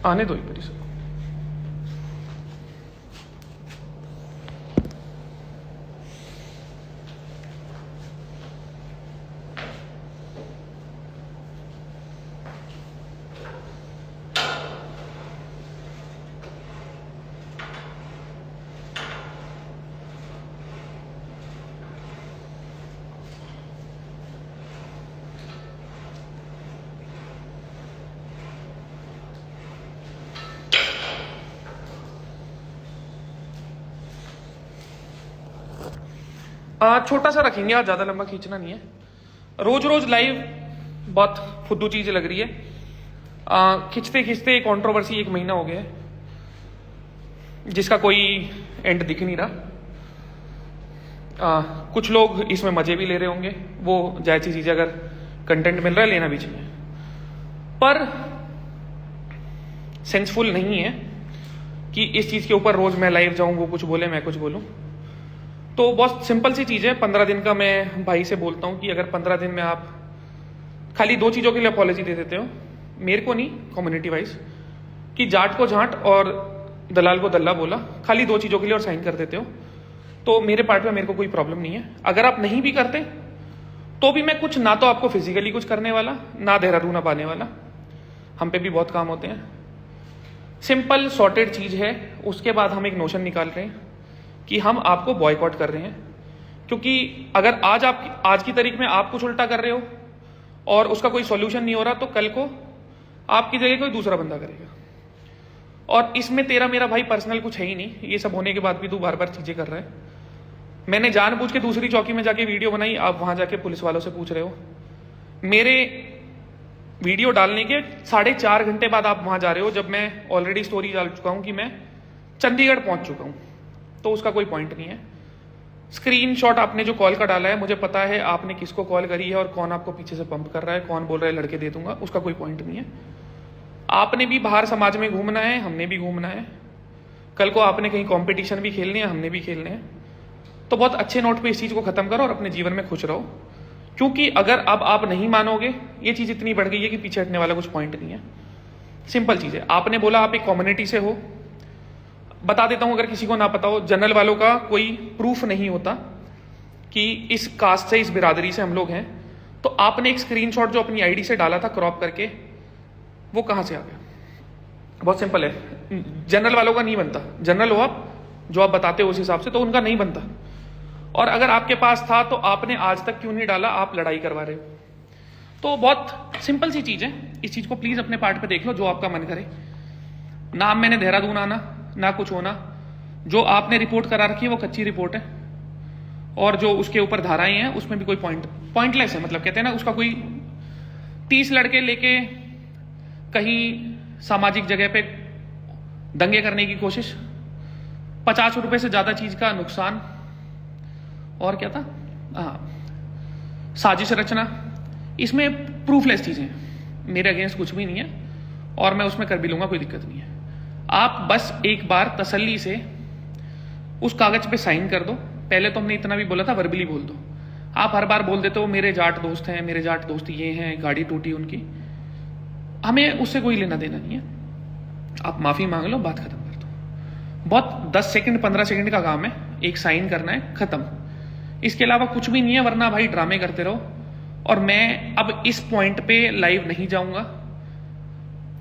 आने दो एक बारी सबको। छोटा सा रखेंगे, आज ज़्यादा लंबा खींचना नहीं है। रोज रोज लाइव बहुत फुद्दू चीज़ लग रही है। खींचते खींचते कंट्रोवर्सी 1 महीना हो गया है जिसका कोई एंड दिख नहीं रहा। कुछ लोग इसमें मजे भी ले रहे होंगे, वो जायज़ चीज़ है, अगर कंटेंट मिल रहा है लेना भी चाहिए, पर सेंसफुल नहीं है कि इस चीज़ के ऊपर रोज मैं लाइव जाऊं, वो कुछ बोले मैं कुछ बोलूं। तो बहुत सिंपल सी चीज़ है, 15 दिन का मैं भाई से बोलता हूँ कि अगर 15 दिन में आप खाली 2 चीज़ों के लिए अपॉलॉजी दे देते हो, मेरे को नहीं, कम्युनिटी वाइज, कि जाट को जाट और दलाल को दल्ला बोला, खाली 2 चीज़ों के लिए और साइन कर देते हो, तो मेरे पार्ट में मेरे को कोई प्रॉब्लम नहीं है। अगर आप नहीं भी करते तो भी मैं कुछ ना तो आपको फिजिकली कुछ करने वाला, ना देहरादून अब आने वाला, हम पे भी बहुत काम होते हैं। सिंपल सॉर्टेड चीज़ है। उसके बाद हम एक नोशन निकाल रहे हैं कि हम आपको बॉयकॉट कर रहे हैं, क्योंकि अगर आज की तारीख में आप कुछ उल्टा कर रहे हो और उसका कोई सॉल्यूशन नहीं हो रहा, तो कल को आपकी जगह कोई दूसरा बंदा करेगा। और इसमें तेरा मेरा भाई पर्सनल कुछ है ही नहीं, ये सब होने के बाद भी तू बार बार चीजें कर रहा है। मैंने जानबूझ के दूसरी चौकी में जाके वीडियो बनाई, आप वहां जाके पुलिस वालों से पूछ रहे हो। मेरे वीडियो डालने के 4.5 घंटे बाद आप वहां जा रहे हो, जब मैं ऑलरेडी स्टोरी डाल चुका हूं कि मैं चंडीगढ़ पहुंच चुका हूं, तो उसका कोई पॉइंट नहीं है। स्क्रीनशॉट आपने जो कॉल का डाला है, मुझे पता है आपने किसको कॉल करी है और कौन आपको पीछे से पंप कर रहा है, कौन बोल रहा है लड़के दे दूंगा, उसका कोई पॉइंट नहीं है। आपने भी बाहर समाज में घूमना है, हमने भी घूमना है, कल को आपने कहीं कंपटीशन भी खेलने हैं, हमने भी खेलने हैं। तो बहुत अच्छे नोट पे इस चीज को खत्म करो और अपने जीवन में खुश रहो, क्योंकि अगर अब आप नहीं मानोगे, ये चीज इतनी बढ़ गई है कि पीछे हटने वाला कुछ पॉइंट नहीं है। सिंपल चीज है। आपने बोला आप एक कम्युनिटी से हो, बता देता हूं अगर किसी को ना पता हो, जनरल वालों का कोई प्रूफ नहीं होता कि इस कास्ट से, इस बिरादरी से हम लोग हैं। तो आपने एक स्क्रीनशॉट जो अपनी आईडी से डाला था क्रॉप करके, वो कहां से आ गया? बहुत सिंपल है, जनरल वालों का नहीं बनता। जनरल हो आप, जो आप बताते हो उस हिसाब से, तो उनका नहीं बनता। और अगर आपके पास था तो आपने आज तक क्यों नहीं डाला? आप लड़ाई करवा रहे हो। तो बहुत सिंपल सी चीज है, इस चीज को प्लीज अपने पार्ट पे देख लो, जो आपका मन करे। ना मैंने देहरादून आना, ना कुछ होना। जो आपने रिपोर्ट करा रखी है वो कच्ची रिपोर्ट है, और जो उसके ऊपर धाराएं हैं उसमें भी कोई पॉइंटलेस है। मतलब कहते हैं ना, उसका कोई 30 लड़के लेके कहीं सामाजिक जगह पे दंगे करने की कोशिश, 50 रुपए से ज्यादा चीज का नुकसान, और क्या था, साजिश रचना, इसमें प्रूफलेस चीजें हैं। मेरे अगेंस्ट कुछ भी नहीं है और मैं उसमें कर भी लूंगा, कोई दिक्कत नहीं है। आप बस एक बार तसल्ली से उस कागज पे साइन कर दो। पहले तो हमने इतना भी बोला था, वर्बली बोल दो। आप हर बार बोल देते हो मेरे जाट दोस्त हैं, मेरे जाट दोस्त ये हैं, गाड़ी टूटी उनकी, हमें उससे कोई लेना देना नहीं है। आप माफी मांग लो, बात खत्म कर दो। बहुत 10 सेकंड 15 सेकंड का काम है, एक साइन करना है, खत्म। इसके अलावा कुछ भी नहीं है, वरना भाई ड्रामे करते रहो। और मैं अब इस पॉइंट पे लाइव नहीं जाऊंगा।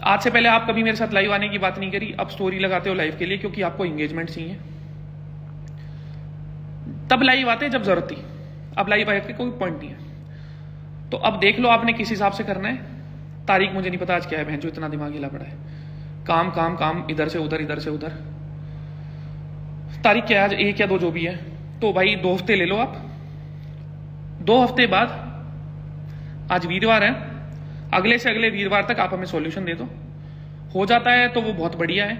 आज से पहले आप कभी मेरे साथ लाइव आने की बात नहीं करी, अब स्टोरी लगाते हो लाइव के लिए, क्योंकि आपको एंगेजमेंट चाहिए। तब लाइव आते हैं जब जरूरत थी, अब लाइव आए के कोई पॉइंट नहीं है। तो अब देख लो आपने किस हिसाब से करना है। तारीख मुझे नहीं पता आज क्या है, जो इतना दिमाग हिला पड़ा है। काम काम काम, इधर से उधर, इधर से उधर। तारीख क्या है आज? 1 या 2 जो भी है। तो भाई 2 हफ्ते ले लो आप। 2 हफ्ते बाद, आज वीरवार है, अगले से अगले वीरवार तक आप हमें सॉल्यूशन दे दो। हो जाता है तो वो बहुत बढ़िया है,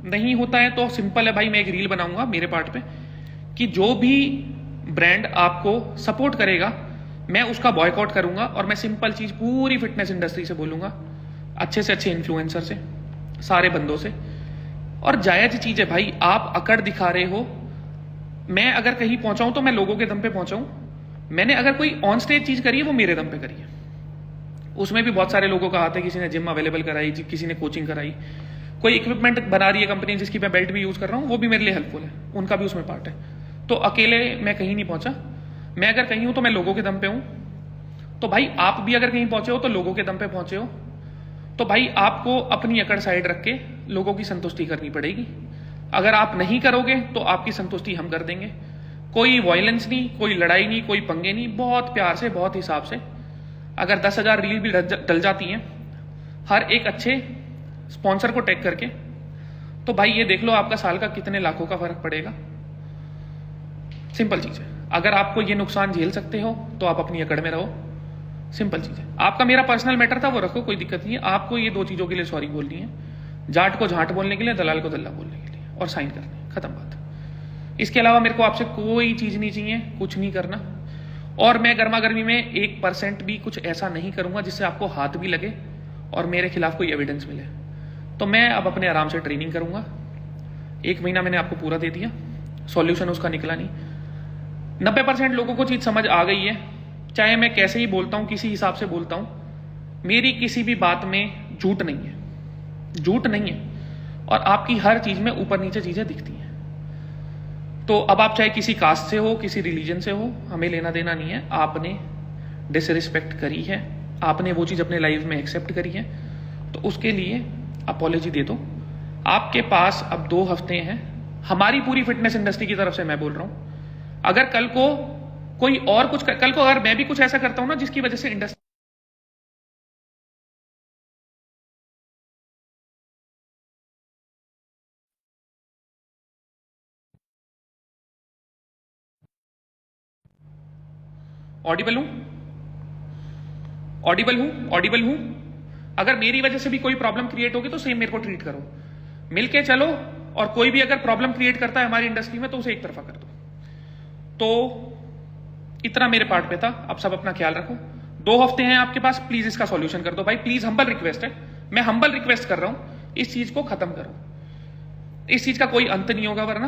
नहीं होता है तो सिंपल है भाई, मैं एक रील बनाऊंगा मेरे पार्ट पे कि जो भी ब्रांड आपको सपोर्ट करेगा मैं उसका बॉयकॉट करूंगा। और मैं सिंपल चीज पूरी फिटनेस इंडस्ट्री से बोलूंगा, अच्छे से अच्छे इन्फ्लुएंसर से, सारे बंदों से। और जायज चीज है भाई, आप अकड़ दिखा रहे हो। मैं अगर कहीं पहुंचाऊं तो मैं लोगों के दम पे पहुंचाऊं। मैंने अगर कोई ऑन स्टेज चीज करी है वो मेरे दम पे करी है। उसमें भी बहुत सारे लोगों का हाथ है, किसी ने जिम अवेलेबल कराई, किसी ने कोचिंग कराई, कोई इक्विपमेंट बना रही है कंपनी जिसकी मैं बेल्ट भी यूज कर रहा हूँ, वो भी मेरे लिए हेल्पफुल है, उनका भी उसमें पार्ट है। तो अकेले मैं कहीं नहीं पहुंचा। मैं अगर कहीं हूं तो मैं लोगों के दम पे हूं। तो भाई आप भी अगर कहीं पहुंचे हो तो लोगों के दम पे पहुंचे हो। तो भाई आपको अपनी अकड़ साइड रख के लोगों की संतुष्टि करनी पड़ेगी। अगर आप नहीं करोगे तो आपकी संतुष्टि हम कर देंगे। कोई वायलेंस नहीं, कोई लड़ाई नहीं, कोई पंगे नहीं, बहुत प्यार से, बहुत हिसाब से। अगर 10,000 रील भी डल जाती हैं हर एक अच्छे स्पॉन्सर को टैग करके, तो भाई ये देख लो आपका साल का कितने लाखों का फर्क पड़ेगा। सिंपल चीज है। अगर आपको ये नुकसान झेल सकते हो तो आप अपनी अकड़ में रहो। सिंपल चीज है। आपका मेरा पर्सनल मैटर था वो रखो, कोई दिक्कत नहीं है। आपको ये 2 चीजों के लिए सॉरी बोलनी है, जाट को झाट बोलने के लिए, दलाल को दल्ला बोलने के लिए, और साइन करने, खत्म बात। इसके अलावा मेरे को आपसे कोई चीज नहीं चाहिए, कुछ नहीं करना। और मैं गर्मा गर्मी में 1% भी कुछ ऐसा नहीं करूंगा जिससे आपको हाथ भी लगे और मेरे खिलाफ कोई एविडेंस मिले। तो मैं अब अपने आराम से ट्रेनिंग करूंगा। 1 महीना मैंने आपको पूरा दे दिया, सॉल्यूशन उसका निकला नहीं। 90% लोगों को चीज समझ आ गई है। चाहे मैं कैसे ही बोलता हूं, किसी हिसाब से बोलता हूं, मेरी किसी भी बात में झूठ नहीं है, झूठ नहीं है। और आपकी हर चीज में ऊपर नीचे चीजें दिखती हैं। तो अब आप चाहे किसी कास्ट से हो, किसी रिलीजन से हो, हमें लेना देना नहीं है। आपने डिसरिस्पेक्ट करी है, आपने वो चीज अपने लाइफ में एक्सेप्ट करी है, तो उसके लिए अपॉलॉजी दे दो। आपके पास अब 2 हफ्ते हैं। हमारी पूरी फिटनेस इंडस्ट्री की तरफ से मैं बोल रहा हूं, अगर कल को कोई और कुछ कल को अगर मैं भी कुछ ऐसा करता हूं ना जिसकी वजह से इंडस्ट्री ऑडिबल हूं, ऑडिबल हूं, ऑडिबल हूं। अगर मेरी वजह से भी कोई प्रॉब्लम क्रिएट होगी तो सेम मेरे को ट्रीट करो, मिलके चलो। और कोई भी अगर प्रॉब्लम क्रिएट करता है हमारी इंडस्ट्री में तो उसे एक तरफा कर दो। तो इतना मेरे पार्ट पे था। अब सब अपना ख्याल रखो। 2 हफ्ते हैं आपके पास, प्लीज इसका सॉल्यूशन कर दो भाई, प्लीज। हम्बल रिक्वेस्ट है, मैं हम्बल रिक्वेस्ट कर रहा हूं, इस चीज को खत्म करो। इस चीज का कोई अंत नहीं होगा वरना